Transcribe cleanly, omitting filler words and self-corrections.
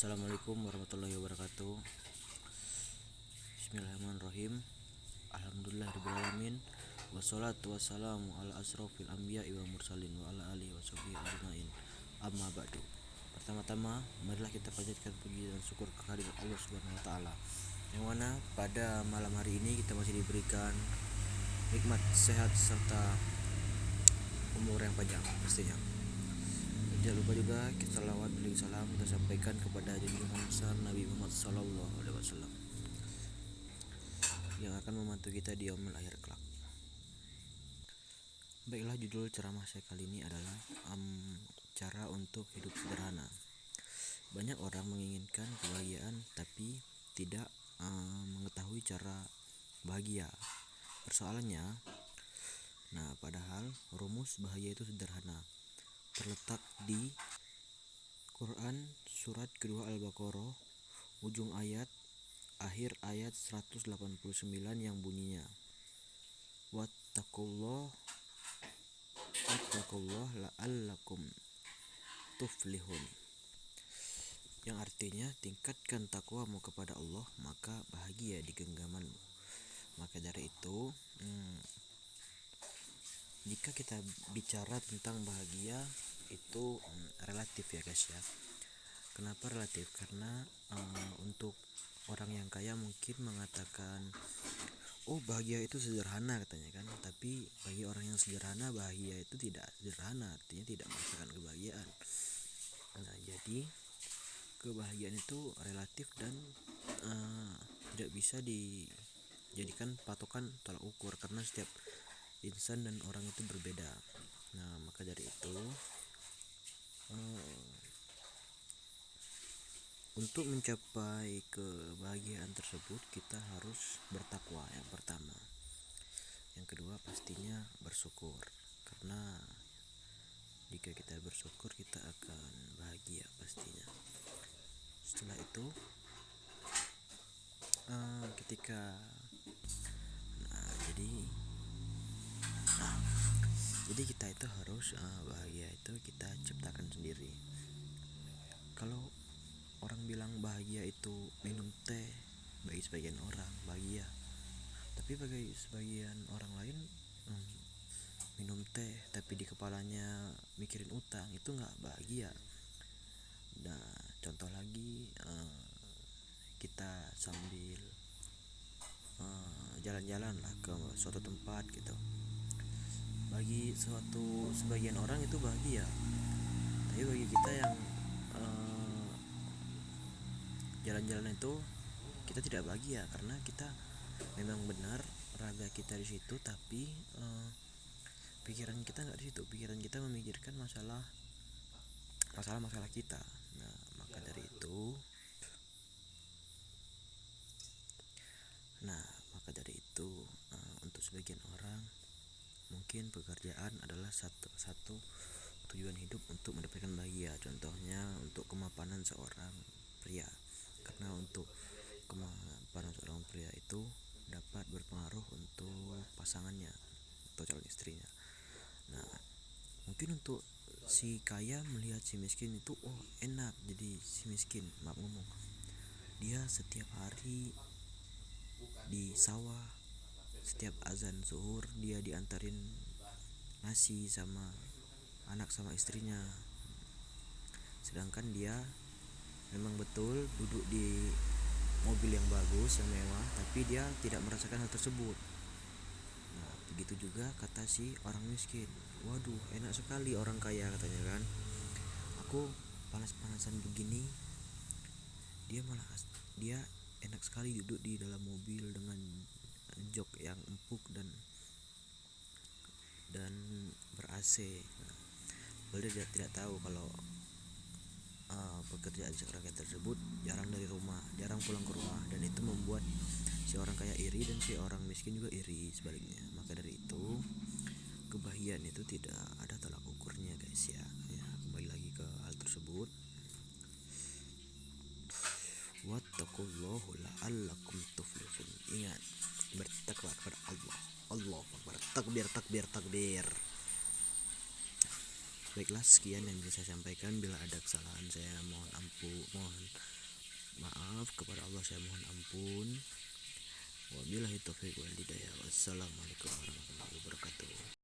Assalamualaikum warahmatullahi wabarakatuh. Bismillahirrahmanirrahim. Alhamdulillahirrahmanirrahim. Wassalatu wassalamu ala asrofil anbiya'i wa mursalin wa ala alihi wa sahbihi ajma'in. Amma ba'du. Pertama-tama, marilah kita panjatkan puji dan syukur kehadirat Allah Subhanahu wa taala. Yang mana pada malam hari ini kita masih diberikan nikmat sehat serta umur yang panjang pastinya. Jangan lupa juga kita salawat beri salam kita sampaikan kepada junjungan besar Nabi Muhammad SAW yang akan membantu kita di yaumil akhir kelak. Baiklah, judul ceramah saya kali ini adalah cara untuk hidup sederhana. Banyak orang menginginkan kebahagiaan tapi tidak mengetahui cara bahagia. Persoalannya, padahal rumus bahagia itu sederhana, terletak di Quran surat kedua Al-Baqarah ujung ayat akhir ayat 189 yang bunyinya wattaqullah la'allakum tuflihun, yang artinya tingkatkan takwamu kepada Allah maka bahagia di genggamanmu. Maka dari itu jika kita bicara tentang bahagia itu relatif ya guys ya. Kenapa relatif? Karena untuk orang yang kaya mungkin mengatakan bahagia itu sederhana katanya kan, tapi bagi orang yang sederhana bahagia itu tidak sederhana, artinya tidak merasakan kebahagiaan. Jadi kebahagiaan itu relatif dan tidak bisa dijadikan patokan tolak ukur karena setiap insan dan orang itu berbeda. Maka dari itu untuk mencapai kebahagiaan tersebut kita harus bertakwa yang pertama. Yang kedua pastinya bersyukur, karena jika kita bersyukur kita akan bahagia pastinya. Setelah itu jadi kita itu harus bahagia itu kita ciptakan sendiri. Kalau orang bilang bahagia itu minum teh, bagi sebagian orang bahagia, tapi bagi sebagian orang lain minum teh tapi di kepalanya mikirin utang, itu nggak bahagia. Contoh lagi, kita sambil jalan-jalan lah ke suatu tempat gitu, bagi sebagian orang itu bahagia, tapi bagi kita yang jalan-jalan itu kita tidak bahagia karena kita memang benar raga kita di situ tapi pikiran kita nggak di situ. Pikiran kita memikirkan masalah kita. Maka dari itu untuk sebagian orang mungkin pekerjaan adalah satu tujuan hidup untuk mendapatkan bahagia. Contohnya untuk kemapanan seorang pria, karena untuk kemapanan seorang pria itu dapat berpengaruh untuk pasangannya atau calon istrinya. Mungkin untuk si kaya melihat si miskin itu enak, jadi si miskin dia setiap hari di sawah, setiap azan zuhur dia diantarin nasi sama anak sama istrinya, sedangkan dia memang betul duduk di mobil yang bagus yang mewah tapi dia tidak merasakan hal tersebut. Begitu juga kata si orang miskin, waduh enak sekali orang kaya katanya kan, aku panas-panasan begini, dia enak sekali duduk di dalam mobil dengan jok yang empuk dan ber-AC. Padahal dia tidak tahu kalau pekerjaan seorang kaya tersebut jarang pulang ke rumah, dan itu membuat si orang kaya iri dan si orang miskin juga iri sebaliknya. Maka dari itu kebahagiaan itu tidak ada tolak ukurnya guys ya. Kembali lagi ke hal tersebut, wattaqullahu la'allakum tuflihun. Ingat, bertakwa kepada Allah. Allah Akbar. Takbir. Baiklah, sekian yang bisa saya sampaikan. Bila ada kesalahan saya mohon maaf, kepada Allah saya mohon ampun. Wabillahi taufiq wal hidayah. Wassalamualaikum.